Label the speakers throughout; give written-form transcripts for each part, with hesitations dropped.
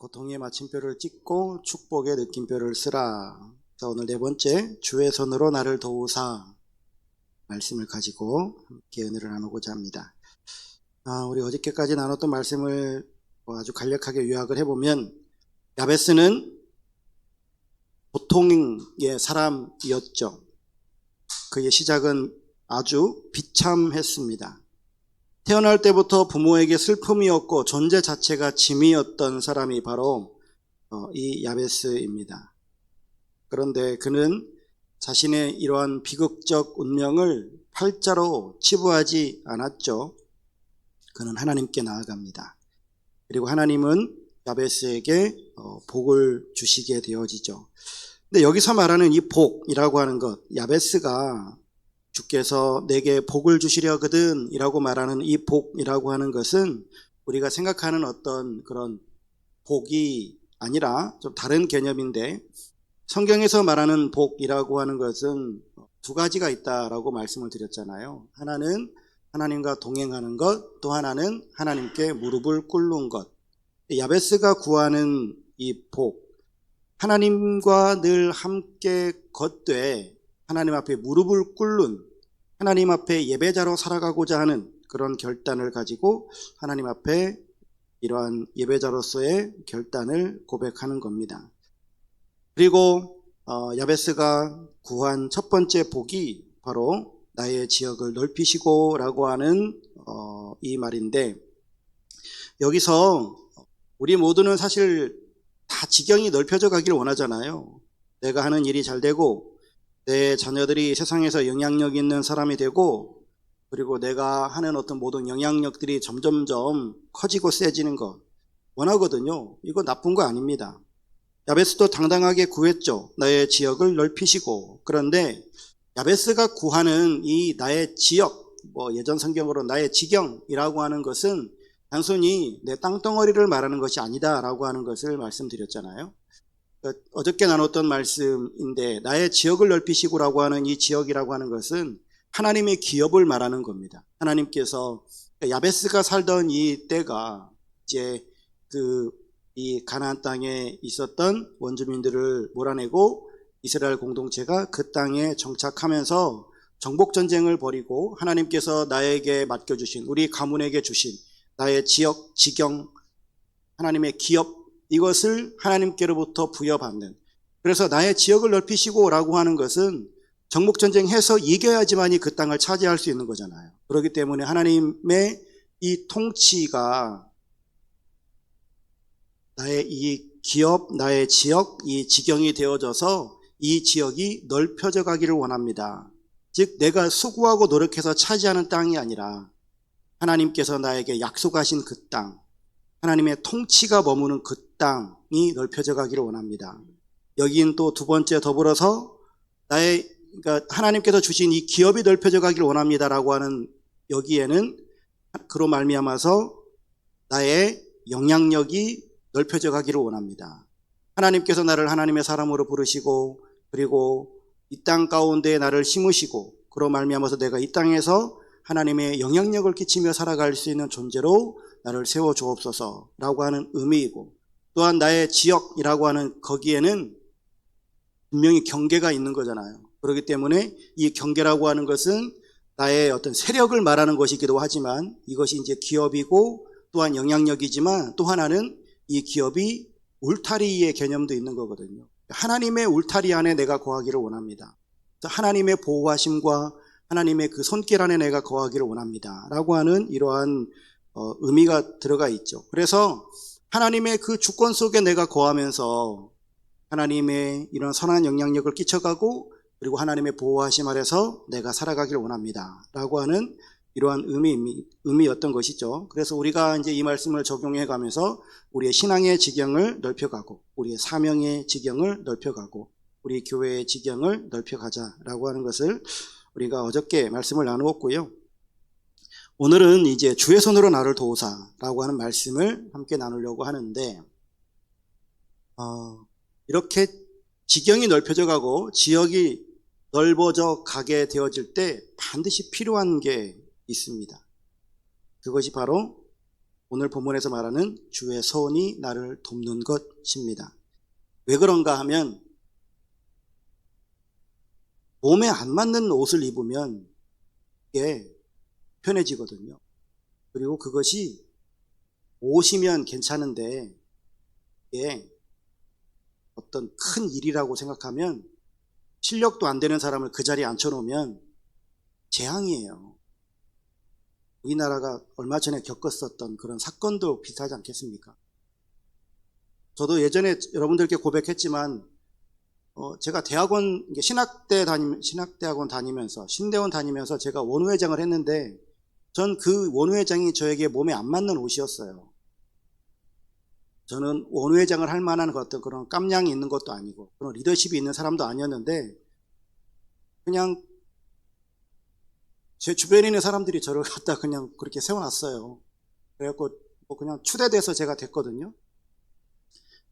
Speaker 1: 고통의 마침표를 찍고 축복의 느낌표를 쓰라. 자, 오늘 네 번째, 주의 손으로 나를 도우사 말씀을 가지고 함께 은혜를 나누고자 합니다. 우리 어저께까지 나눴던 말씀을 아주 간략하게 요약을 해보면, 야베스는 보통의 사람이었죠. 그의 시작은 아주 비참했습니다. 태어날 때부터 부모에게 슬픔이었고 존재 자체가 짐이었던 사람이 바로 이 야베스입니다. 그런데 그는 자신의 이러한 비극적 운명을 팔자로 치부하지 않았죠. 그는 하나님께 나아갑니다. 그리고 하나님은 야베스에게 복을 주시게 되어지죠. 근데 여기서 말하는 이 복이라고 하는 것, 야베스가 주께서 내게 복을 주시려거든 이라고 말하는 이 복이라고 하는 것은 우리가 생각하는 어떤 그런 복이 아니라 좀 다른 개념인데, 성경에서 말하는 복이라고 하는 것은 두 가지가 있다라고 말씀을 드렸잖아요. 하나는 하나님과 동행하는 것, 또 하나는 하나님께 무릎을 꿇는 것. 야베스가 구하는 이 복, 하나님과 늘 함께 걷되 하나님 앞에 무릎을 꿇는, 하나님 앞에 예배자로 살아가고자 하는 그런 결단을 가지고 하나님 앞에 이러한 예배자로서의 결단을 고백하는 겁니다. 그리고 야베스가 구한 첫 번째 복이 바로 나의 지역을 넓히시고 라고 하는 이 말인데, 여기서 우리 모두는 사실 다 지경이 넓혀져 가기를 원하잖아요. 내가 하는 일이 잘 되고 내 자녀들이 세상에서 영향력 있는 사람이 되고, 그리고 내가 하는 어떤 모든 영향력들이 점점점 커지고 세지는 것 원하거든요. 이거 나쁜 거 아닙니다. 야베스도 당당하게 구했죠. 나의 지역을 넓히시고. 그런데 야베스가 구하는 이 나의 지역, 예전 성경으로 나의 지경이라고 하는 것은 단순히 내 땅덩어리를 말하는 것이 아니다라고 하는 것을 말씀드렸잖아요. 어저께 나눴던 말씀인데, 나의 지역을 넓히시고라고 하는 이 지역이라고 하는 것은 하나님의 기업을 말하는 겁니다. 하나님께서 야베스가 살던 이 때가 이제 이 가나안 땅에 있었던 원주민들을 몰아내고 이스라엘 공동체가 그 땅에 정착하면서 정복 전쟁을 벌이고, 하나님께서 나에게 맡겨주신, 우리 가문에게 주신 나의 지역, 지경, 하나님의 기업, 이것을 하나님께로부터 부여받는, 그래서 나의 지역을 넓히시고 라고 하는 것은 정복전쟁 해서 이겨야지만이 그 땅을 차지할 수 있는 거잖아요. 그렇기 때문에 하나님의 이 통치가 나의 이 기업, 나의 지역, 이 지경이 되어져서 이 지역이 넓혀져 가기를 원합니다. 즉 내가 수고하고 노력해서 차지하는 땅이 아니라 하나님께서 나에게 약속하신 그 땅, 하나님의 통치가 머무는 그 땅이 넓혀져 가기를 원합니다. 여기는 또 두 번째 더불어서 그러니까 하나님께서 주신 이 기업이 넓혀져 가기를 원합니다라고 하는, 여기에는 그로 말미암아서 나의 영향력이 넓혀져 가기를 원합니다. 하나님께서 나를 하나님의 사람으로 부르시고, 그리고 이 땅 가운데 나를 심으시고, 그로 말미암아서 내가 이 땅에서 하나님의 영향력을 끼치며 살아갈 수 있는 존재로 나를 세워주옵소서라고 하는 의미이고, 또한 나의 지역이라고 하는 거기에는 분명히 경계가 있는 거잖아요. 그렇기 때문에 이 경계라고 하는 것은 나의 어떤 세력을 말하는 것이기도 하지만, 이것이 이제 기업이고 또한 영향력이지만, 또 하나는 이 기업이 울타리의 개념도 있는 거거든요. 하나님의 울타리 안에 내가 거하기를 원합니다. 하나님의 보호하심과 하나님의 그 손길 안에 내가 거하기를 원합니다 라고 하는 이러한 의미가 들어가 있죠. 그래서 하나님의 그 주권 속에 내가 거하면서 하나님의 이런 선한 영향력을 끼쳐가고, 그리고 하나님의 보호하심 아래서 내가 살아가기를 원합니다 라고 하는 이러한 의미였던 것이죠. 그래서 우리가 이제 이 말씀을 적용해 가면서 우리의 신앙의 지경을 넓혀가고, 우리의 사명의 지경을 넓혀가고, 우리 교회의 지경을 넓혀가자라고 하는 것을 우리가 어저께 말씀을 나누었고요. 오늘은 이제 주의 손으로 나를 도우사라고 하는 말씀을 함께 나누려고 하는데, 이렇게 지경이 넓혀져 가고 지역이 넓어져 가게 되어질 때 반드시 필요한 게 있습니다. 그것이 바로 오늘 본문에서 말하는 주의 손이 나를 돕는 것입니다. 왜 그런가 하면 몸에 안 맞는 옷을 입으면 이게 편해지거든요. 그리고 그것이 옷이면 괜찮은데 이게 어떤 큰 일이라고 생각하면 실력도 안 되는 사람을 그 자리에 앉혀놓으면 재앙이에요. 우리나라가 얼마 전에 겪었었던 그런 사건도 비슷하지 않겠습니까? 저도 예전에 여러분들께 고백했지만 제가 대학원 신학대학원 다니면서 신대원 다니면서 제가 원우회장을 했는데 전 그 원우회장이 저에게 몸에 안 맞는 옷이었어요. 저는 원우회장을 할 만한 어떤 그런 깜냥이 있는 것도 아니고 그런 리더십이 있는 사람도 아니었는데 그냥 제 주변에 있는 사람들이 저를 갖다 그냥 그렇게 세워놨어요. 그래갖고 그냥 추대돼서 제가 됐거든요.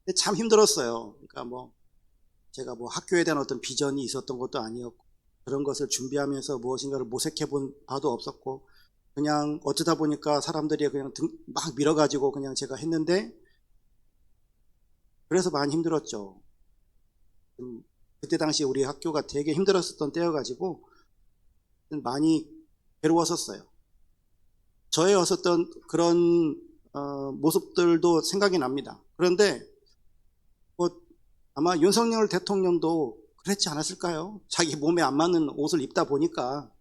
Speaker 1: 근데 참 힘들었어요. 그러니까 제가 학교에 대한 어떤 비전이 있었던 것도 아니었고 그런 것을 준비하면서 무엇인가를 모색해 본 바도 없었고 그냥 어쩌다 보니까 사람들이 그냥 막 밀어가지고 그냥 제가 했는데 그래서 많이 힘들었죠. 그때 당시 우리 학교가 되게 힘들었었던 때여가지고 많이 괴로웠었어요. 저의 어떤 그런 모습들도 생각이 납니다. 그런데 아마 윤석열 대통령도 그랬지 않았을까요? 자기 몸에 안 맞는 옷을 입다 보니까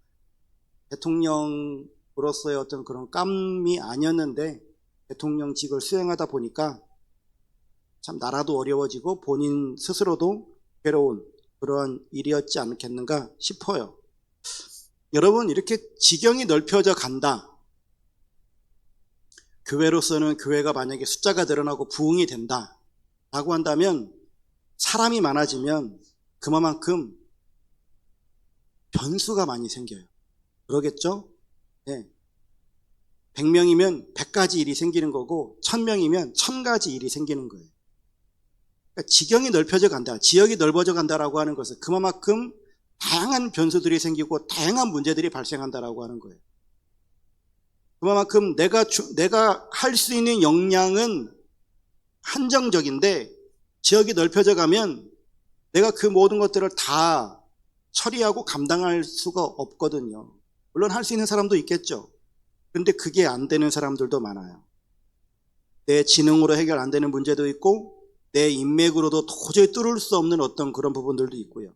Speaker 1: 대통령으로서의 어떤 그런 깜이 아니었는데 대통령직을 수행하다 보니까 참 나라도 어려워지고 본인 스스로도 괴로운 그런 일이었지 않겠는가 싶어요. 여러분, 이렇게 지경이 넓혀져 간다. 교회로서는 교회가 만약에 숫자가 늘어나고 부흥이 된다 라고 한다면 사람이 많아지면 그만큼 변수가 많이 생겨요. 그러겠죠? 네. 100명이면 100가지 일이 생기는 거고 1000명이면 1000가지 일이 생기는 거예요. 그러니까 지경이 넓혀져 간다, 지역이 넓어져 간다라고 하는 것은 그만큼 다양한 변수들이 생기고 다양한 문제들이 발생한다라고 하는 거예요. 그만큼 내가 할 수 있는 역량은 한정적인데 지역이 넓혀져 가면 내가 그 모든 것들을 다 처리하고 감당할 수가 없거든요. 물론 할 수 있는 사람도 있겠죠. 그런데 그게 안 되는 사람들도 많아요. 내 지능으로 해결 안 되는 문제도 있고 내 인맥으로도 도저히 뚫을 수 없는 어떤 그런 부분들도 있고요.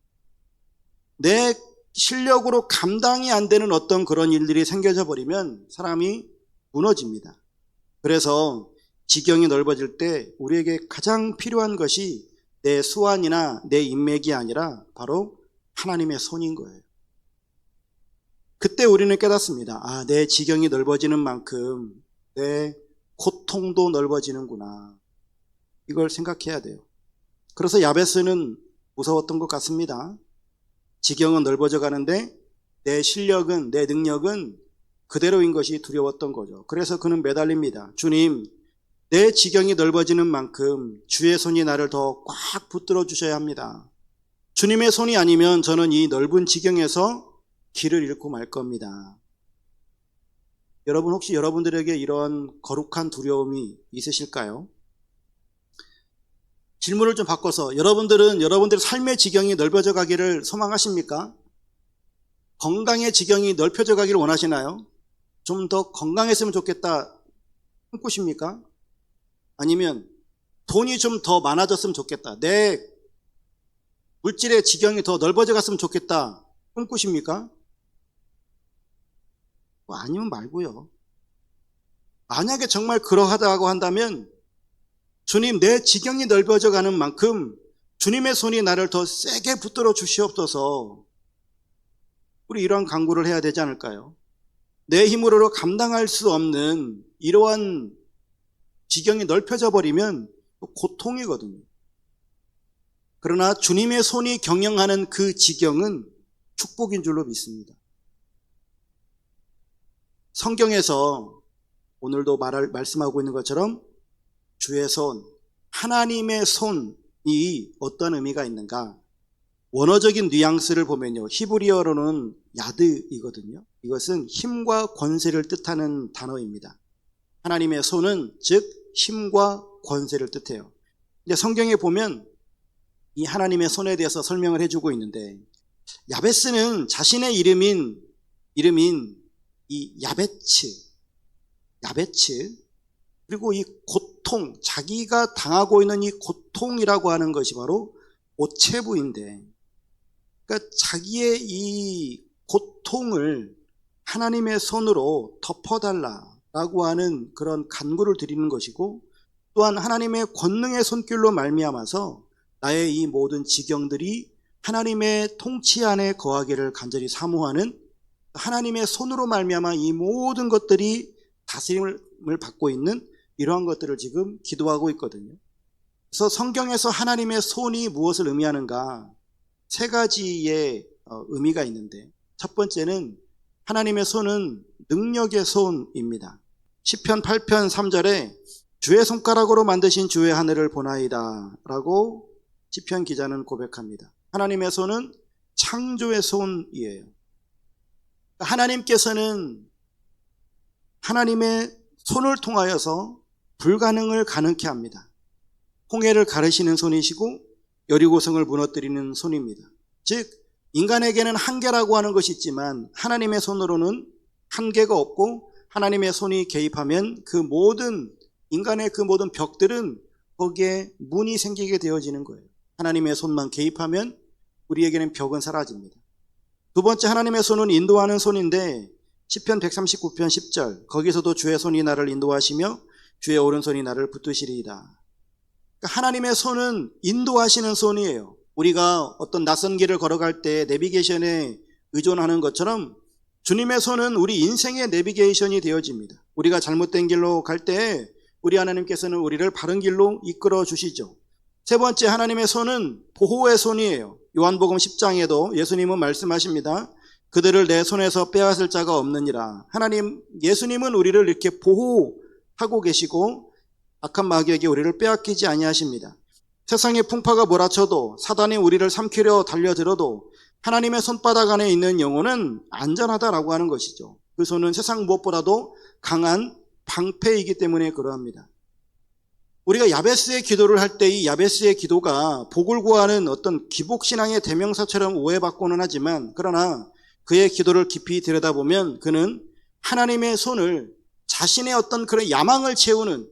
Speaker 1: 내 실력으로 감당이 안 되는 어떤 그런 일들이 생겨져 버리면 사람이 무너집니다. 그래서 지경이 넓어질 때 우리에게 가장 필요한 것이 내 수완이나 내 인맥이 아니라 바로 하나님의 손인 거예요. 그때 우리는 깨닫습니다. 내 지경이 넓어지는 만큼 내 고통도 넓어지는구나. 이걸 생각해야 돼요. 그래서 야베스는 무서웠던 것 같습니다. 지경은 넓어져 가는데 내 실력은, 내 능력은 그대로인 것이 두려웠던 거죠. 그래서 그는 매달립니다. 주님, 내 지경이 넓어지는 만큼 주의 손이 나를 더 꽉 붙들어 주셔야 합니다. 주님의 손이 아니면 저는 이 넓은 지경에서 길을 잃고 말 겁니다. 여러분, 혹시 여러분들에게 이런 거룩한 두려움이 있으실까요? 질문을 좀 바꿔서 여러분들은 여러분들의 삶의 지경이 넓어져 가기를 소망하십니까? 건강의 지경이 넓혀져 가기를 원하시나요? 좀 더 건강했으면 좋겠다 꿈꾸십니까? 아니면 돈이 좀 더 많아졌으면 좋겠다, 내 물질의 지경이 더 넓어져 갔으면 좋겠다 꿈꾸십니까? 아니면 말고요. 만약에 정말 그러하다고 한다면 주님, 내 지경이 넓어져 가는 만큼 주님의 손이 나를 더 세게 붙들어 주시옵소서. 우리 이러한 간구를 해야 되지 않을까요? 내 힘으로 감당할 수 없는 이러한 지경이 넓혀져 버리면 고통이거든요. 그러나 주님의 손이 경영하는 그 지경은 축복인 줄로 믿습니다. 성경에서 오늘도 말씀하고 있는 것처럼 주의 손, 하나님의 손이 어떤 의미가 있는가? 원어적인 뉘앙스를 보면요, 히브리어로는 야드이거든요. 이것은 힘과 권세를 뜻하는 단어입니다. 하나님의 손은 즉 힘과 권세를 뜻해요. 이제 성경에 보면 이 하나님의 손에 대해서 설명을 해주고 있는데, 야베스는 자신의 이름인 이 야베츠, 그리고 이 고통, 자기가 당하고 있는 이 고통이라고 하는 것이 바로 오체부인데, 그러니까 자기의 이 고통을 하나님의 손으로 덮어달라라고 하는 그런 간구를 드리는 것이고, 또한 하나님의 권능의 손길로 말미암아서 나의 이 모든 지경들이 하나님의 통치 안에 거하기를 간절히 사모하는, 하나님의 손으로 말미암아 이 모든 것들이 다스림을 받고 있는 이러한 것들을 지금 기도하고 있거든요. 그래서 성경에서 하나님의 손이 무엇을 의미하는가, 세 가지의 의미가 있는데, 첫 번째는 하나님의 손은 능력의 손입니다. 시편 8편 3절에 주의 손가락으로 만드신 주의 하늘을 보나이다 라고 시편 기자는 고백합니다. 하나님의 손은 창조의 손이에요. 하나님께서는 하나님의 손을 통하여서 불가능을 가능케 합니다. 홍해를 가르시는 손이시고 여리고성을 무너뜨리는 손입니다. 즉 인간에게는 한계라고 하는 것이 있지만 하나님의 손으로는 한계가 없고, 하나님의 손이 개입하면 인간의 그 모든 벽들은 거기에 문이 생기게 되어지는 거예요. 하나님의 손만 개입하면 우리에게는 벽은 사라집니다. 두 번째, 하나님의 손은 인도하는 손인데 시편 139편 10절, 거기서도 주의 손이 나를 인도하시며 주의 오른손이 나를 붙드시리이다. 그러니까 하나님의 손은 인도하시는 손이에요. 우리가 어떤 낯선 길을 걸어갈 때 내비게이션에 의존하는 것처럼 주님의 손은 우리 인생의 내비게이션이 되어집니다. 우리가 잘못된 길로 갈 때 우리 하나님께서는 우리를 바른 길로 이끌어 주시죠. 세 번째, 하나님의 손은 보호의 손이에요. 요한복음 10장에도 예수님은 말씀하십니다. 그들을 내 손에서 빼앗을 자가 없느니라. 예수님은 우리를 이렇게 보호하고 계시고 악한 마귀에게 우리를 빼앗기지 아니하십니다. 세상의 풍파가 몰아쳐도, 사단이 우리를 삼키려 달려들어도 하나님의 손바닥 안에 있는 영혼은 안전하다라고 하는 것이죠. 그 손은 세상 무엇보다도 강한 방패이기 때문에 그러합니다. 우리가 야베스의 기도를 할 때 이 야베스의 기도가 복을 구하는 어떤 기복신앙의 대명사처럼 오해받고는 하지만, 그러나 그의 기도를 깊이 들여다보면 그는 하나님의 손을, 자신의 어떤 그런 야망을 채우는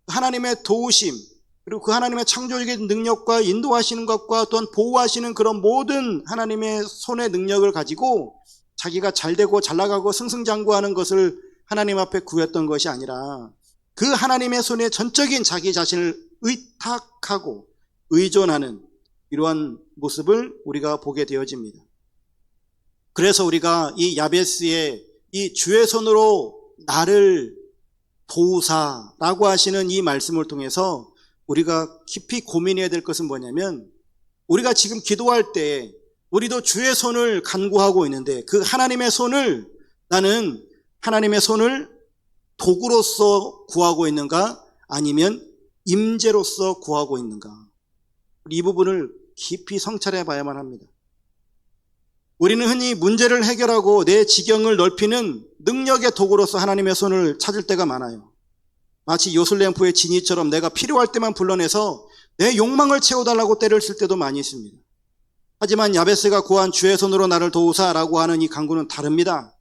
Speaker 1: 하나님의 도우심, 그리고 그 하나님의 창조적인 능력과 인도하시는 것과 또한 보호하시는 그런 모든 하나님의 손의 능력을 가지고 자기가 잘되고 잘나가고 승승장구하는 것을 하나님 앞에 구했던 것이 아니라, 그 하나님의 손에 전적인 자기 자신을 의탁하고 의존하는 이러한 모습을 우리가 보게 되어집니다. 그래서 우리가 이 야베스의 이 주의 손으로 나를 도우사라고 하시는 이 말씀을 통해서 우리가 깊이 고민해야 될 것은 뭐냐면, 우리가 지금 기도할 때 우리도 주의 손을 간구하고 있는데, 그 하나님의 손을, 나는 하나님의 손을 도구로서 구하고 있는가, 아니면 임재로서 구하고 있는가. 이 부분을 깊이 성찰해 봐야만 합니다. 우리는 흔히 문제를 해결하고 내 지경을 넓히는 능력의 도구로서 하나님의 손을 찾을 때가 많아요. 마치 요술램프의 지니처럼 내가 필요할 때만 불러내서 내 욕망을 채워달라고 때를 쓸 때도 많이 있습니다. 하지만 야베스가 구한 주의 손으로 나를 도우사라고 하는 이 간구는 다릅니다.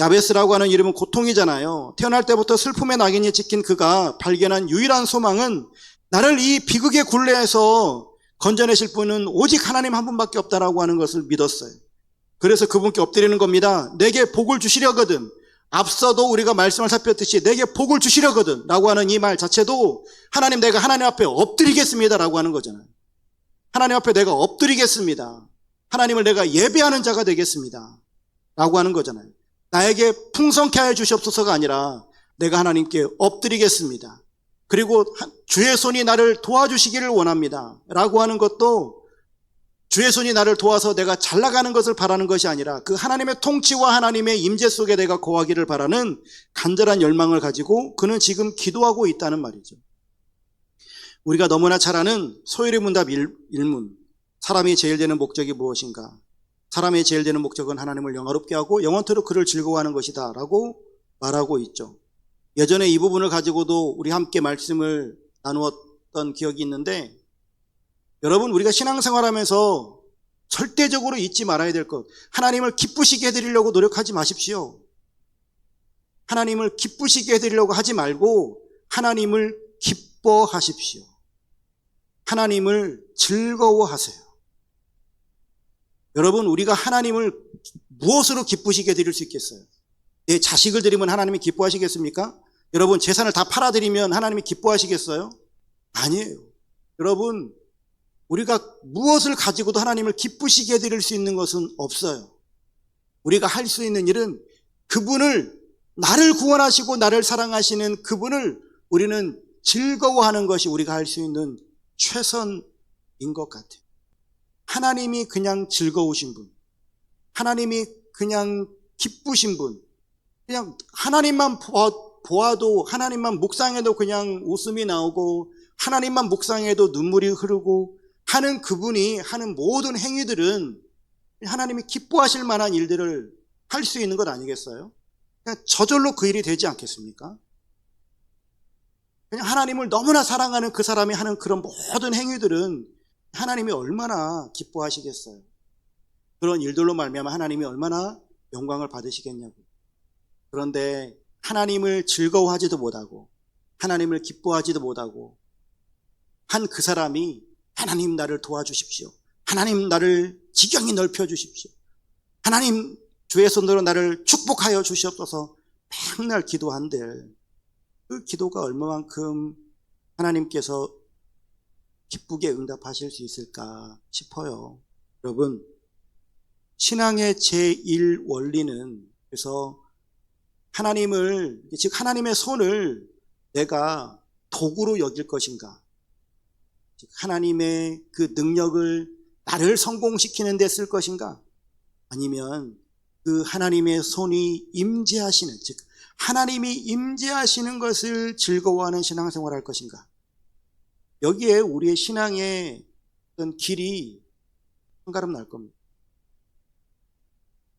Speaker 1: 야베스라고 하는 이름은 고통이잖아요. 태어날 때부터 슬픔의 낙인이 찍힌 그가 발견한 유일한 소망은, 나를 이 비극의 굴레에서 건져내실 분은 오직 하나님 한 분밖에 없다라고 하는 것을 믿었어요. 그래서 그분께 엎드리는 겁니다. 내게 복을 주시려거든. 앞서도 우리가 말씀을 살폈듯이 내게 복을 주시려거든 라고 하는 이 말 자체도, 하나님, 내가 하나님 앞에 엎드리겠습니다 라고 하는 거잖아요. 하나님 앞에 내가 엎드리겠습니다. 하나님을 내가 예배하는 자가 되겠습니다 라고 하는 거잖아요. 나에게 풍성케 하여 주시옵소서가 아니라 내가 하나님께 엎드리겠습니다. 그리고 주의 손이 나를 도와주시기를 원합니다 라고 하는 것도, 주의 손이 나를 도와서 내가 잘 나가는 것을 바라는 것이 아니라 그 하나님의 통치와 하나님의 임재 속에 내가 거하기를 바라는 간절한 열망을 가지고 그는 지금 기도하고 있다는 말이죠. 우리가 너무나 잘 아는 소요리 문답 1문, 사람이 제일 되는 목적이 무엇인가? 사람의 제일 되는 목적은 하나님을 영화롭게 하고 영원토록 그를 즐거워하는 것이다 라고 말하고 있죠. 예전에 이 부분을 가지고도 우리 함께 말씀을 나누었던 기억이 있는데, 여러분, 우리가 신앙생활하면서 절대적으로 잊지 말아야 될 것, 하나님을 기쁘시게 해드리려고 노력하지 마십시오. 하나님을 기쁘시게 해드리려고 하지 말고 하나님을 기뻐하십시오. 하나님을 즐거워하세요. 여러분, 우리가 하나님을 무엇으로 기쁘시게 해드릴 수 있겠어요? 내 자식을 드리면 하나님이 기뻐하시겠습니까? 여러분, 재산을 다 팔아드리면 하나님이 기뻐하시겠어요? 아니에요. 여러분, 우리가 무엇을 가지고도 하나님을 기쁘시게 해드릴 수 있는 것은 없어요. 우리가 할 수 있는 일은 그분을, 나를 구원하시고 나를 사랑하시는 그분을 우리는 즐거워하는 것이 우리가 할 수 있는 최선인 것 같아요. 하나님이 그냥 즐거우신 분, 하나님이 그냥 기쁘신 분, 그냥 하나님만 보아도, 하나님만 묵상해도 그냥 웃음이 나오고, 하나님만 묵상해도 눈물이 흐르고 하는 그분이 하는 모든 행위들은 하나님이 기뻐하실 만한 일들을 할 수 있는 것 아니겠어요? 그냥 저절로 그 일이 되지 않겠습니까? 그냥 하나님을 너무나 사랑하는 그 사람이 하는 그런 모든 행위들은 하나님이 얼마나 기뻐하시겠어요? 그런 일들로 말미암아 하나님이 얼마나 영광을 받으시겠냐고. 그런데 하나님을 즐거워하지도 못하고 하나님을 기뻐하지도 못하고 한 그 사람이, 하나님 나를 도와주십시오, 하나님 나를 지경히 넓혀주십시오, 하나님 주의 손으로 나를 축복하여 주시옵소서, 맨날 기도한들 그 기도가 얼마만큼 하나님께서 기쁘게 응답하실 수 있을까 싶어요. 여러분, 신앙의 제1 원리는, 그래서 하나님을, 즉 하나님의 손을 내가 도구로 여길 것인가, 즉 하나님의 그 능력을 나를 성공시키는 데 쓸 것인가, 아니면 그 하나님의 손이 임재하시는, 즉 하나님이 임재하시는 것을 즐거워하는 신앙생활을 할 것인가. 여기에 우리의 신앙의 어떤 길이 한가름 날 겁니다.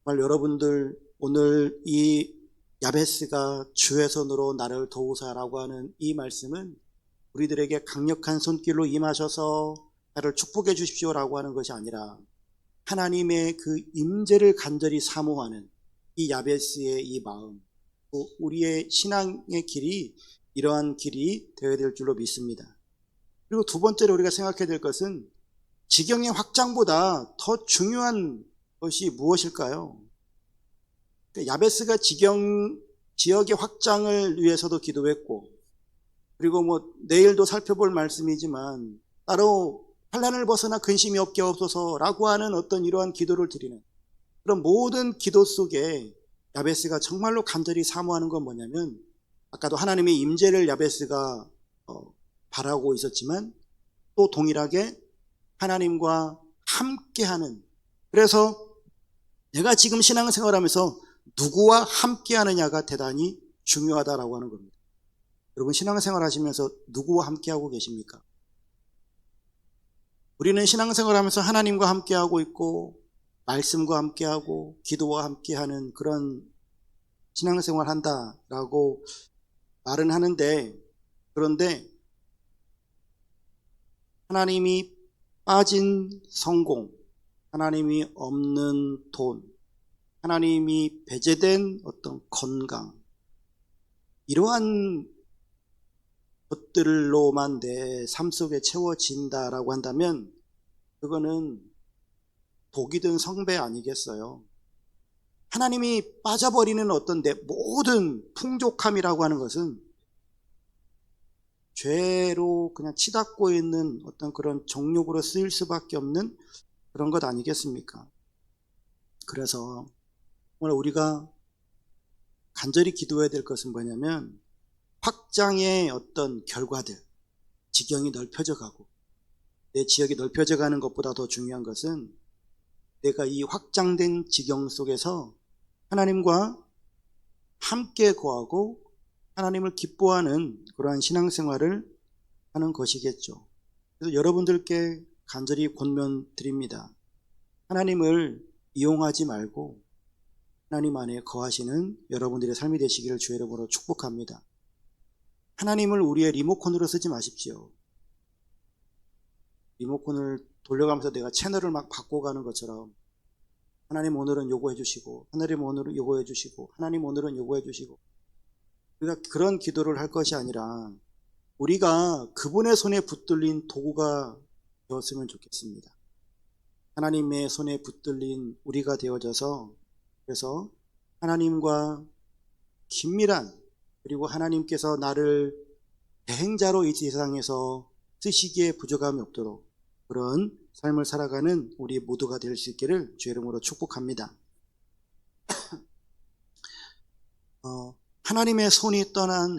Speaker 1: 정말 여러분들, 오늘 이 야베스가 주의 손으로 나를 도우사라고 하는 이 말씀은 우리들에게 강력한 손길로 임하셔서 나를 축복해 주십시오라고 하는 것이 아니라 하나님의 그 임재를 간절히 사모하는 이 야베스의 이 마음, 또 우리의 신앙의 길이 이러한 길이 되어야 될 줄로 믿습니다. 그리고 두 번째로 우리가 생각해야 될 것은 지경의 확장보다 더 중요한 것이 무엇일까요? 야베스가 지역의 확장을 위해서도 기도했고, 그리고 내일도 살펴볼 말씀이지만 따로 환난을 벗어나 근심이 없게 없어서라고 하는 어떤 이러한 기도를 드리는 그런 모든 기도 속에 야베스가 정말로 간절히 사모하는 건 뭐냐면, 아까도 하나님의 임재를 야베스가 바라고 있었지만 또 동일하게 하나님과 함께하는, 그래서 내가 지금 신앙생활하면서 누구와 함께하느냐가 대단히 중요하다라고 하는 겁니다. 여러분, 신앙생활 하시면서 누구와 함께하고 계십니까? 우리는 신앙생활 하면서 하나님과 함께하고 있고 말씀과 함께하고 기도와 함께하는 그런 신앙생활 한다라고 말은 하는데, 그런데 하나님이 빠진 성공, 하나님이 없는 돈, 하나님이 배제된 어떤 건강, 이러한 것들로만 내 삶 속에 채워진다라고 한다면 그거는 독이든 성배 아니겠어요? 하나님이 빠져버리는 어떤 내 모든 풍족함이라고 하는 것은 죄로 그냥 치닫고 있는 어떤 그런 정욕으로 쓰일 수밖에 없는 그런 것 아니겠습니까? 그래서 오늘 우리가 간절히 기도해야 될 것은 뭐냐면, 확장의 어떤 결과들, 지경이 넓혀져 가고 내 지역이 넓혀져 가는 것보다 더 중요한 것은 내가 이 확장된 지경 속에서 하나님과 함께 거하고 하나님을 기뻐하는 그러한 신앙생활을 하는 것이겠죠. 그래서 여러분들께 간절히 권면드립니다. 하나님을 이용하지 말고 하나님 안에 거하시는 여러분들의 삶이 되시기를 주의 이름으로 축복합니다. 하나님을 우리의 리모컨으로 쓰지 마십시오. 리모컨을 돌려가면서 내가 채널을 막 바꿔가는 것처럼 하나님 오늘은 요거해 주시고, 하나님 오늘은 요거해 주시고, 하나님 오늘은 요거해 주시고, 우리가 그런 기도를 할 것이 아니라 우리가 그분의 손에 붙들린 도구가 되었으면 좋겠습니다. 하나님의 손에 붙들린 우리가 되어져서, 그래서 하나님과 긴밀한, 그리고 하나님께서 나를 대행자로 이 세상에서 쓰시기에 부족함이 없도록 그런 삶을 살아가는 우리 모두가 될 수 있기를 주의 이름으로 축복합니다. 하나님의 손이 떠난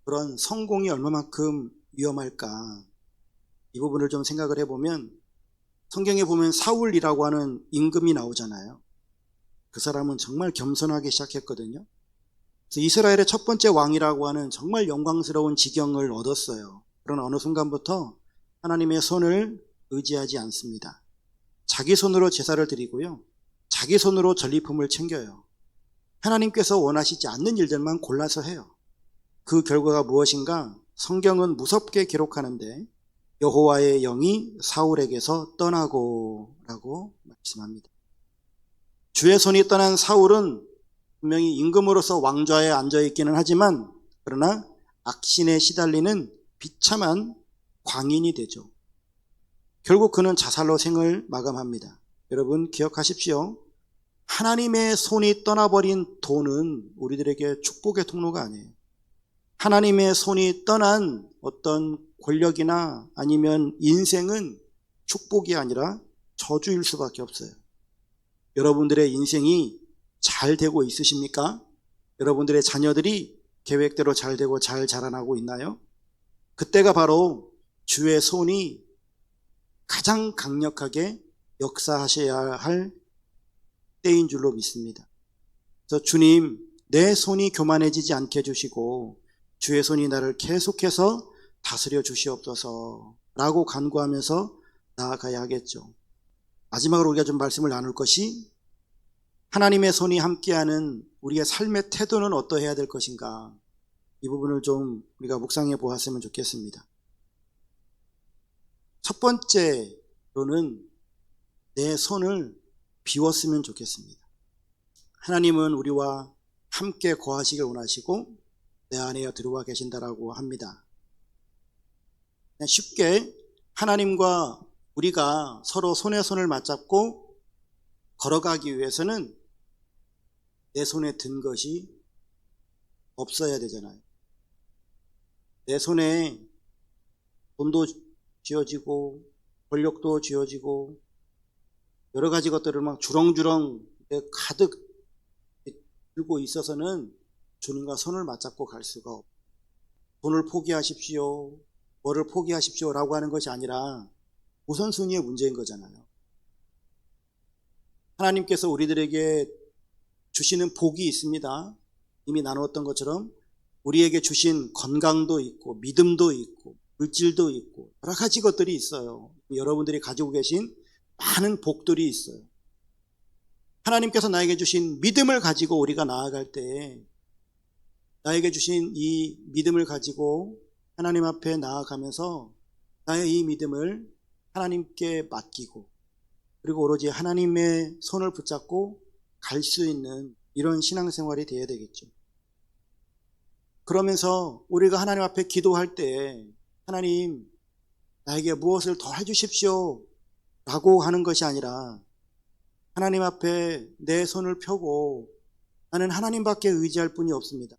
Speaker 1: 그런 성공이 얼마만큼 위험할까, 이 부분을 좀 생각을 해보면, 성경에 보면 사울이라고 하는 임금이 나오잖아요. 그 사람은 정말 겸손하게 시작했거든요. 그래서 이스라엘의 첫 번째 왕이라고 하는 정말 영광스러운 지경을 얻었어요. 그러나 어느 순간부터 하나님의 손을 의지하지 않습니다. 자기 손으로 제사를 드리고요, 자기 손으로 전리품을 챙겨요. 하나님께서 원하시지 않는 일들만 골라서 해요. 그 결과가 무엇인가? 성경은 무섭게 기록하는데 여호와의 영이 사울에게서 떠나고 라고 말씀합니다. 주의 손이 떠난 사울은 분명히 임금으로서 왕좌에 앉아있기는 하지만, 그러나 악신에 시달리는 비참한 광인이 되죠. 결국 그는 자살로 생을 마감합니다. 여러분 기억하십시오. 하나님의 손이 떠나버린 돈은 우리들에게 축복의 통로가 아니에요. 하나님의 손이 떠난 어떤 권력이나 아니면 인생은 축복이 아니라 저주일 수밖에 없어요. 여러분들의 인생이 잘 되고 있으십니까? 여러분들의 자녀들이 계획대로 잘 되고 잘 자라나고 있나요? 그때가 바로 주의 손이 가장 강력하게 역사하셔야 할 때인 줄로 믿습니다. 그래서 주님, 내 손이 교만해지지 않게 해주시고 주의 손이 나를 계속해서 다스려 주시옵소서 라고 간구하면서 나아가야 하겠죠. 마지막으로 우리가 좀 말씀을 나눌 것이, 하나님의 손이 함께하는 우리의 삶의 태도는 어떠해야 될 것인가, 이 부분을 좀 우리가 묵상해 보았으면 좋겠습니다. 첫 번째로는 내 손을 비웠으면 좋겠습니다. 하나님은 우리와 함께 거하시길 원하시고 내 안에 들어와 계신다라고 합니다. 그냥 쉽게 하나님과 우리가 서로 손에 손을 맞잡고 걸어가기 위해서는 내 손에 든 것이 없어야 되잖아요. 내 손에 돈도 쥐어지고 권력도 쥐어지고 여러 가지 것들을 막 주렁주렁 가득 들고 있어서는 주님과 손을 맞잡고 갈 수가 없고, 돈을 포기하십시오, 뭐를 포기하십시오 라고 하는 것이 아니라 우선순위의 문제인 거잖아요. 하나님께서 우리들에게 주시는 복이 있습니다. 이미 나누었던 것처럼 우리에게 주신 건강도 있고 믿음도 있고 물질도 있고 여러 가지 것들이 있어요. 여러분들이 가지고 계신 많은 복들이 있어요. 하나님께서 나에게 주신 믿음을 가지고 우리가 나아갈 때, 나에게 주신 이 믿음을 가지고 하나님 앞에 나아가면서 나의 이 믿음을 하나님께 맡기고, 그리고 오로지 하나님의 손을 붙잡고 갈 수 있는 이런 신앙생활이 되어야 되겠죠. 그러면서 우리가 하나님 앞에 기도할 때, 하나님 나에게 무엇을 더 해주십시오 라고 하는 것이 아니라, 하나님 앞에 내 손을 펴고 나는 하나님밖에 의지할 분이 없습니다.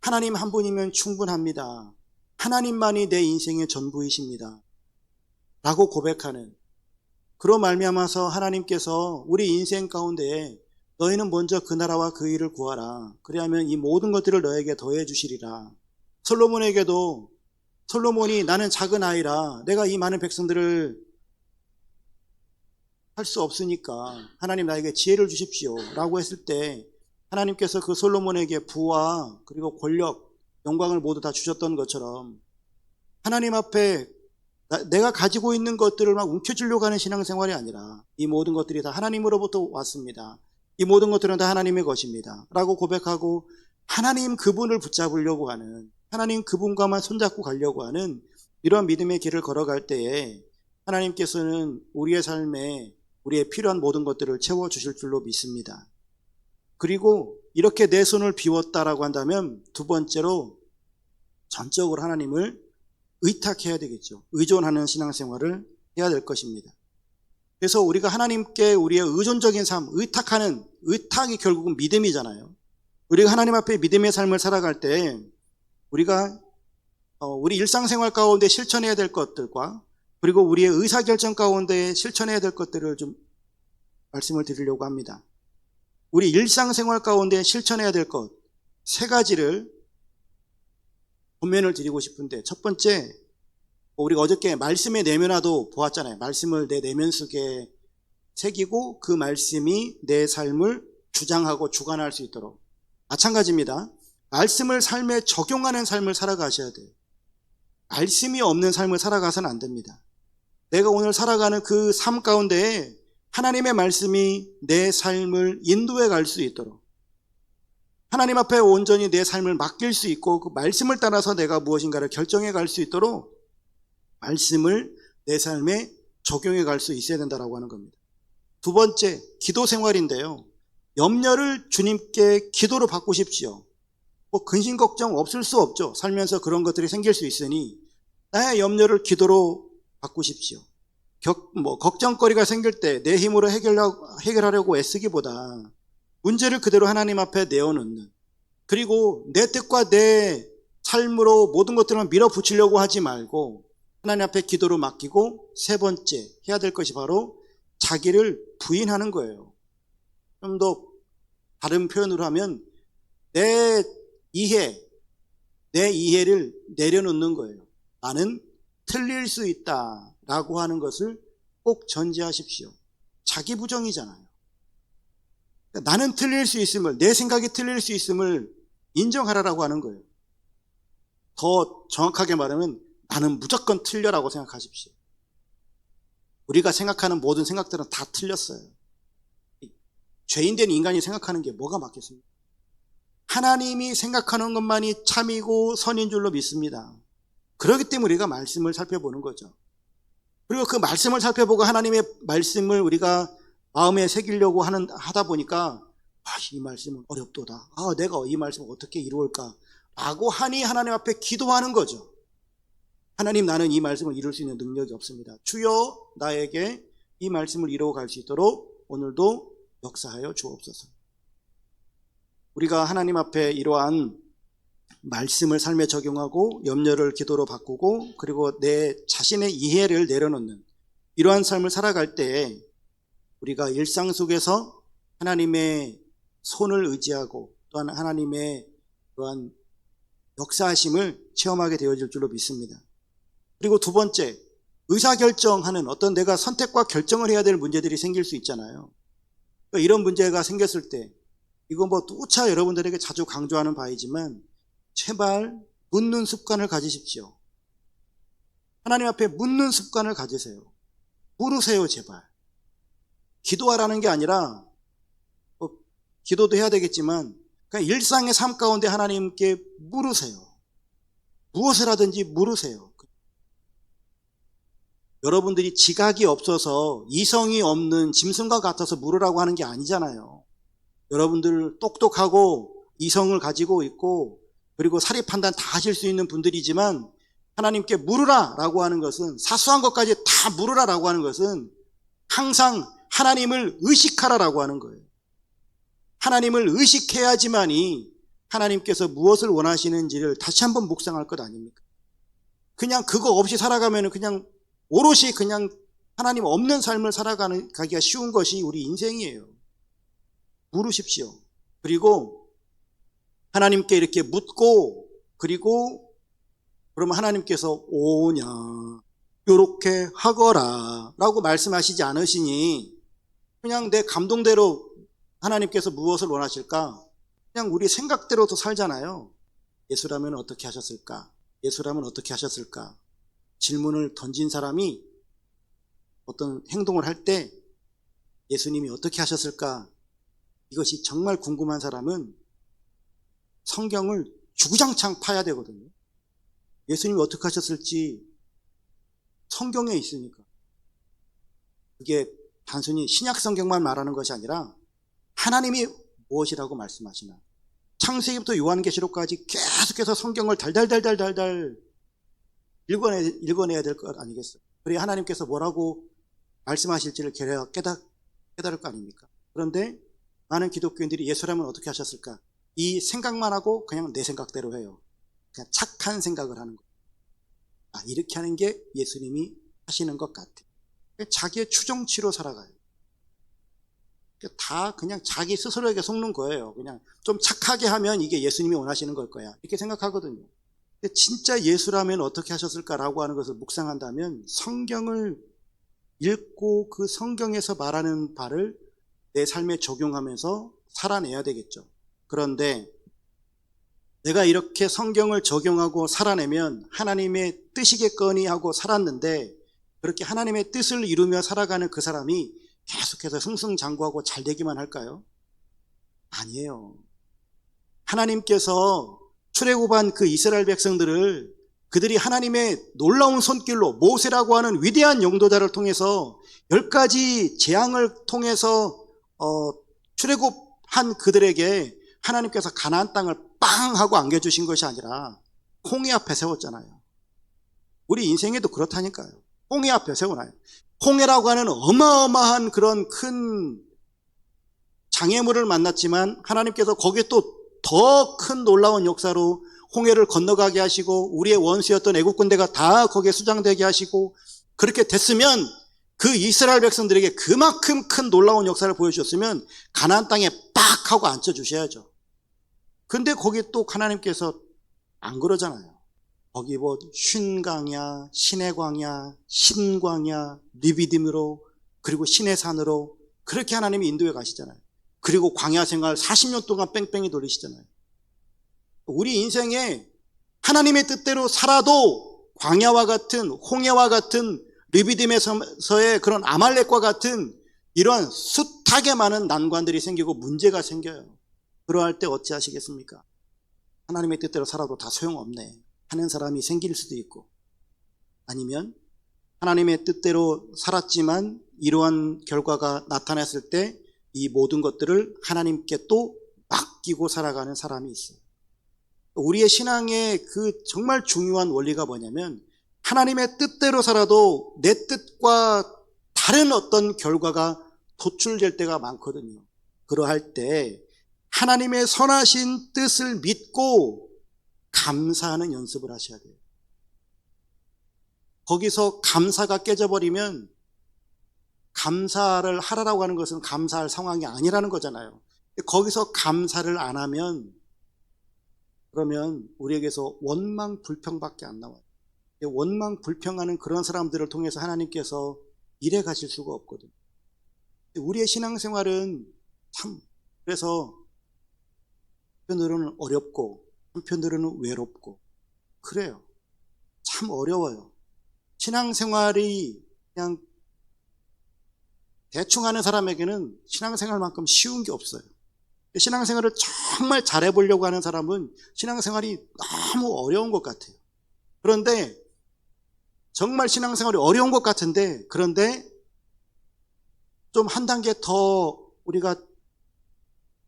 Speaker 1: 하나님 한 분이면 충분합니다. 하나님만이 내 인생의 전부이십니다 라고 고백하는, 그로 말미암아서 하나님께서 우리 인생 가운데 너희는 먼저 그 나라와 그 일을 구하라, 그리하면 이 모든 것들을 너에게 더해 주시리라. 솔로몬에게도, 솔로몬이 나는 작은 아이라 내가 이 많은 백성들을 할 수 없으니까 하나님 나에게 지혜를 주십시오 라고 했을 때, 하나님께서 그 솔로몬에게 부와 그리고 권력, 영광을 모두 다 주셨던 것처럼, 하나님 앞에 내가 가지고 있는 것들을 막 움켜쥐려고 하는 신앙생활이 아니라 이 모든 것들이 다 하나님으로부터 왔습니다, 이 모든 것들은 다 하나님의 것입니다 라고 고백하고 하나님 그분을 붙잡으려고 하는, 하나님 그분과만 손잡고 가려고 하는 이런 믿음의 길을 걸어갈 때에 하나님께서는 우리의 삶에 우리의 필요한 모든 것들을 채워주실 줄로 믿습니다. 그리고 이렇게 내 손을 비웠다라고 한다면 두 번째로 전적으로 하나님을 의탁해야 되겠죠. 의존하는 신앙생활을 해야 될 것입니다. 그래서 우리가 하나님께 우리의 의존적인 삶, 의탁이 결국은 믿음이잖아요. 우리가 하나님 앞에 믿음의 삶을 살아갈 때 우리가 우리 일상생활 가운데 실천해야 될 것들과 그리고 우리의 의사결정 가운데 실천해야 될 것들을 좀 말씀을 드리려고 합니다. 우리 일상생활 가운데 실천해야 될 것 세 가지를 본면을 드리고 싶은데, 첫 번째, 우리가 어저께 말씀의 내면화도 보았잖아요. 말씀을 내 내면 속에 새기고 그 말씀이 내 삶을 주장하고 주관할 수 있도록. 마찬가지입니다. 말씀을 삶에 적용하는 삶을 살아가셔야 돼요. 말씀이 없는 삶을 살아가서는 안 됩니다. 내가 오늘 살아가는 그 삶 가운데에 하나님의 말씀이 내 삶을 인도해 갈 수 있도록, 하나님 앞에 온전히 내 삶을 맡길 수 있고 그 말씀을 따라서 내가 무엇인가를 결정해 갈 수 있도록 말씀을 내 삶에 적용해 갈 수 있어야 된다고 하는 겁니다. 두 번째, 기도 생활인데요. 염려를 주님께 기도로 바꾸십시오. 근심 걱정 없을 수 없죠. 살면서 그런 것들이 생길 수 있으니 나의 염려를 기도로 바꾸십시오. 걱정거리가 생길 때 내 힘으로 해결하려고 애쓰기보다 문제를 그대로 하나님 앞에 내어놓는, 그리고 내 뜻과 내 삶으로 모든 것들을 밀어붙이려고 하지 말고 하나님 앞에 기도로 맡기고, 세 번째 해야 될 것이 바로 자기를 부인하는 거예요. 좀 더 다른 표현으로 하면 내 이해를 내려놓는 거예요. 나는 틀릴 수 있다라고 하는 것을 꼭 전제하십시오. 자기 부정이잖아요. 나는 틀릴 수 있음을, 내 생각이 틀릴 수 있음을 인정하라라고 하는 거예요. 더 정확하게 말하면 나는 무조건 틀려라고 생각하십시오. 우리가 생각하는 모든 생각들은 다 틀렸어요. 죄인된 인간이 생각하는 게 뭐가 맞겠습니까? 하나님이 생각하는 것만이 참이고 선인 줄로 믿습니다. 그렇기 때문에 우리가 말씀을 살펴보는 거죠. 그리고 그 말씀을 살펴보고 하나님의 말씀을 우리가 마음에 새기려고 하다 보니까 이 말씀은 어렵도다. 내가 이 말씀을 어떻게 이루을까? 라고 하니 하나님 앞에 기도하는 거죠. 하나님, 나는 이 말씀을 이룰 수 있는 능력이 없습니다. 주여 나에게 이 말씀을 이루어갈 수 있도록 오늘도 역사하여 주옵소서. 우리가 하나님 앞에 이러한 말씀을 삶에 적용하고 염려를 기도로 바꾸고 그리고 내 자신의 이해를 내려놓는 이러한 삶을 살아갈 때 우리가 일상 속에서 하나님의 손을 의지하고 또한 하나님의 또한 역사하심을 체험하게 되어질 줄로 믿습니다. 그리고 두 번째, 의사결정하는 어떤 내가 선택과 결정을 해야 될 문제들이 생길 수 있잖아요. 이런 문제가 생겼을 때, 이건 누차 여러분들에게 자주 강조하는 바이지만 제발 묻는 습관을 가지십시오. 하나님 앞에 묻는 습관을 가지세요. 물으세요, 제발. 기도하라는 게 아니라 기도도 해야 되겠지만 그냥 일상의 삶 가운데 하나님께 물으세요. 무엇을 하든지 물으세요. 여러분들이 지각이 없어서 이성이 없는 짐승과 같아서 물으라고 하는 게 아니잖아요. 여러분들 똑똑하고 이성을 가지고 있고 그리고 사리 판단 다 하실 수 있는 분들이지만 하나님께 물으라라고 하는 것은, 사소한 것까지 다 물으라라고 하는 것은 항상 하나님을 의식하라라고 하는 거예요. 하나님을 의식해야지만이 하나님께서 무엇을 원하시는지를 다시 한번 묵상할 것 아닙니까? 그냥 그거 없이 살아가면 그냥 오롯이 그냥 하나님 없는 삶을 살아가기가 쉬운 것이 우리 인생이에요. 물으십시오. 그리고 하나님께 이렇게 묻고, 그리고 그러면 하나님께서 오냐 요렇게 하거라 라고 말씀하시지 않으시니 그냥 내 감동대로 하나님께서 무엇을 원하실까? 그냥 우리 생각대로도 살잖아요. 예수라면 어떻게 하셨을까? 예수라면 어떻게 하셨을까? 질문을 던진 사람이 어떤 행동을 할 때 예수님이 어떻게 하셨을까? 이것이 정말 궁금한 사람은 성경을 주구장창 파야 되거든요. 예수님이 어떻게 하셨을지 성경에 있으니까. 그게 단순히 신약 성경만 말하는 것이 아니라 하나님이 무엇이라고 말씀하시나. 창세기부터 요한계시록까지 계속해서 성경을 달달달달달달 읽어내야 될 것 아니겠어요? 그래야 하나님께서 뭐라고 말씀하실지를 깨달을 거 아닙니까? 그런데 많은 기독교인들이 예수라면 어떻게 하셨을까? 이 생각만 하고 그냥 내 생각대로 해요. 그냥 착한 생각을 하는 거예요. 이렇게 하는 게 예수님이 하시는 것 같아요. 자기의 추정치로 살아가요. 다 그냥 자기 스스로에게 속는 거예요. 그냥 좀 착하게 하면 이게 예수님이 원하시는 걸 거야. 이렇게 생각하거든요. 근데 진짜 예수라면 어떻게 하셨을까라고 하는 것을 묵상한다면 성경을 읽고 그 성경에서 말하는 바를 내 삶에 적용하면서 살아내야 되겠죠. 그런데 내가 이렇게 성경을 적용하고 살아내면 하나님의 뜻이겠거니 하고 살았는데 그렇게 하나님의 뜻을 이루며 살아가는 그 사람이 계속해서 승승장구하고 잘 되기만 할까요? 아니에요. 하나님께서 출애굽한 그 이스라엘 백성들을 그들이 하나님의 놀라운 손길로 모세라고 하는 위대한 용도자를 통해서 10가지 재앙을 통해서 출애굽한 그들에게 하나님께서 가나안 땅을 빵 하고 안겨주신 것이 아니라 홍해 앞에 세웠잖아요. 우리 인생에도 그렇다니까요. 홍해 앞에 세워놔요. 홍해라고 하는 어마어마한 그런 큰 장애물을 만났지만 하나님께서 거기에 또 더 큰 놀라운 역사로 홍해를 건너가게 하시고 우리의 원수였던 애국 군대가 다 거기에 수장되게 하시고 그렇게 됐으면 그 이스라엘 백성들에게 그만큼 큰 놀라운 역사를 보여주셨으면 가나안 땅에 빡 하고 앉혀주셔야죠. 근데 거기 또 하나님께서 안 그러잖아요. 거기 뭐 쉰광야, 신의 광야, 신광야, 리비딤으로 그리고 신의 산으로 그렇게 하나님이 인도해 가시잖아요. 그리고 광야 생활 40년 동안 뺑뺑이 돌리시잖아요. 우리 인생에 하나님의 뜻대로 살아도 광야와 같은 홍해와 같은 리비딤에서의 그런 아말렉과 같은 이러한 숱하게 많은 난관들이 생기고 문제가 생겨요. 그러할 때 어찌하시겠습니까? 하나님의 뜻대로 살아도 다 소용없네 하는 사람이 생길 수도 있고 아니면 하나님의 뜻대로 살았지만 이러한 결과가 나타났을 때 이 모든 것들을 하나님께 또 맡기고 살아가는 사람이 있어요. 우리의 신앙의 그 정말 중요한 원리가 뭐냐면 하나님의 뜻대로 살아도 내 뜻과 다른 어떤 결과가 도출될 때가 많거든요. 그러할 때 하나님의 선하신 뜻을 믿고 감사하는 연습을 하셔야 돼요. 거기서 감사가 깨져버리면 감사를 하라고 하는 것은 감사할 상황이 아니라는 거잖아요. 거기서 감사를 안 하면 그러면 우리에게서 원망 불평밖에 안 나와요. 원망 불평하는 그런 사람들을 통해서 하나님께서 일해 가실 수가 없거든요. 우리의 신앙생활은 참 그래서 한편으로는 어렵고 한편으로는 외롭고 그래요. 참 어려워요. 신앙생활이 그냥 대충 하는 사람에게는 신앙생활만큼 쉬운 게 없어요. 신앙생활을 정말 잘해보려고 하는 사람은 신앙생활이 너무 어려운 것 같아요. 그런데 정말 신앙생활이 어려운 것 같은데 그런데 좀 한 단계 더 우리가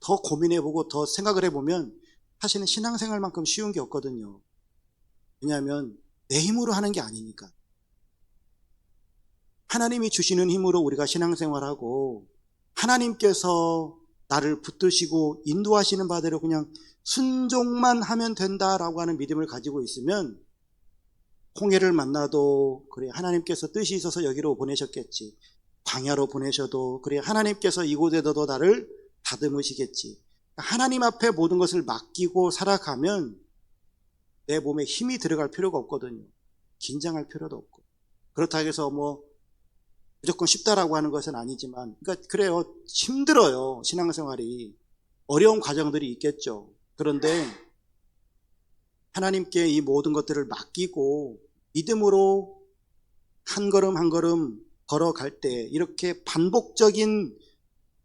Speaker 1: 더 고민해보고 더 생각을 해보면 사실은 신앙생활만큼 쉬운 게 없거든요. 왜냐하면 내 힘으로 하는 게 아니니까. 하나님이 주시는 힘으로 우리가 신앙생활하고 하나님께서 나를 붙드시고 인도하시는 바대로 그냥 순종만 하면 된다라고 하는 믿음을 가지고 있으면 홍해를 만나도 그래 하나님께서 뜻이 있어서 여기로 보내셨겠지. 광야로 보내셔도 그래 하나님께서 이곳에도 나를 다듬으시겠지. 하나님 앞에 모든 것을 맡기고 살아가면 내 몸에 힘이 들어갈 필요가 없거든요. 긴장할 필요도 없고. 그렇다고 해서 뭐 무조건 쉽다라고 하는 것은 아니지만 그러니까 그래요. 힘들어요. 신앙생활이. 어려운 과정들이 있겠죠. 그런데 하나님께 이 모든 것들을 맡기고 믿음으로 한 걸음 한 걸음 걸어갈 때 이렇게 반복적인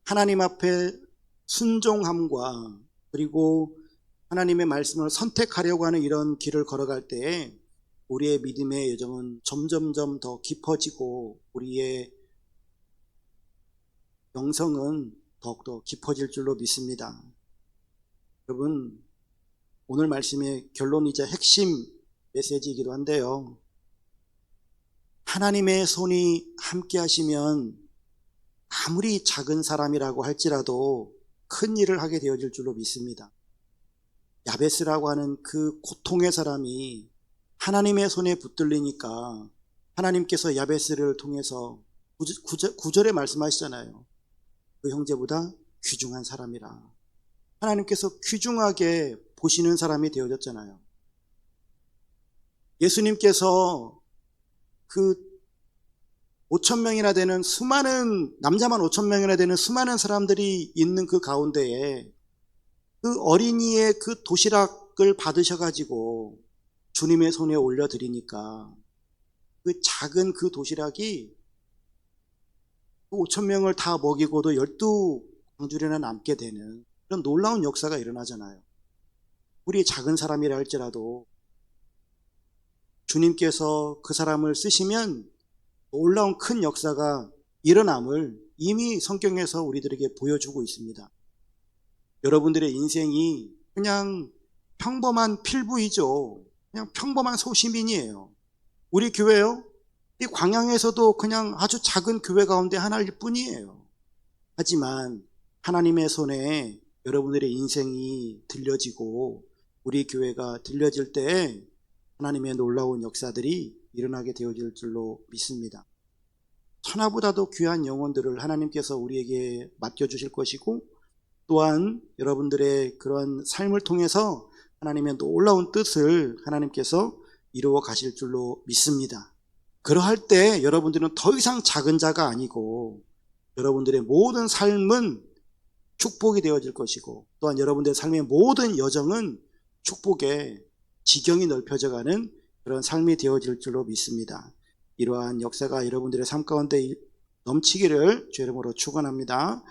Speaker 1: 하나님 앞에 순종함과 그리고 하나님의 말씀을 선택하려고 하는 이런 길을 걸어갈 때에 우리의 믿음의 여정은 점점점 더 깊어지고 우리의 영성은 더욱더 깊어질 줄로 믿습니다. 여러분, 오늘 말씀의 결론이자 핵심 메시지이기도 한데요. 하나님의 손이 함께 하시면 아무리 작은 사람이라고 할지라도 큰 일을 하게 되어질 줄로 믿습니다. 야베스라고 하는 그 고통의 사람이 하나님의 손에 붙들리니까 하나님께서 야베스를 통해서 9절에 말씀하시잖아요. 그 형제보다 귀중한 사람이라. 하나님께서 귀중하게 보시는 사람이 되어졌잖아요. 예수님께서 그 5,000명이나 되는 수많은, 남자만 5,000명이나 되는 수많은 사람들이 있는 그 가운데에 그 어린이의 그 도시락을 받으셔가지고 주님의 손에 올려드리니까 그 작은 그 도시락이 5,000명을 다 먹이고도 12광주리나 남게 되는 그런 놀라운 역사가 일어나잖아요. 우리 작은 사람이라 할지라도 주님께서 그 사람을 쓰시면 놀라운 큰 역사가 일어남을 이미 성경에서 우리들에게 보여주고 있습니다. 여러분들의 인생이 그냥 평범한 필부이죠. 그냥 평범한 소시민이에요. 우리 교회요? 이 광양에서도 그냥 아주 작은 교회 가운데 하나일 뿐이에요. 하지만 하나님의 손에 여러분들의 인생이 들려지고 우리 교회가 들려질 때 하나님의 놀라운 역사들이 일어나게 되어질 줄로 믿습니다. 천하보다도 귀한 영혼들을 하나님께서 우리에게 맡겨주실 것이고 또한 여러분들의 그런 삶을 통해서 하나님의 놀라운 뜻을 하나님께서 이루어 가실 줄로 믿습니다. 그러할 때 여러분들은 더 이상 작은 자가 아니고 여러분들의 모든 삶은 축복이 되어질 것이고 또한 여러분들의 삶의 모든 여정은 축복의 지경이 넓혀져가는 그런 삶이 되어질 줄로 믿습니다. 이러한 역사가 여러분들의 삶 가운데 넘치기를 주의 이름으로 축원합니다.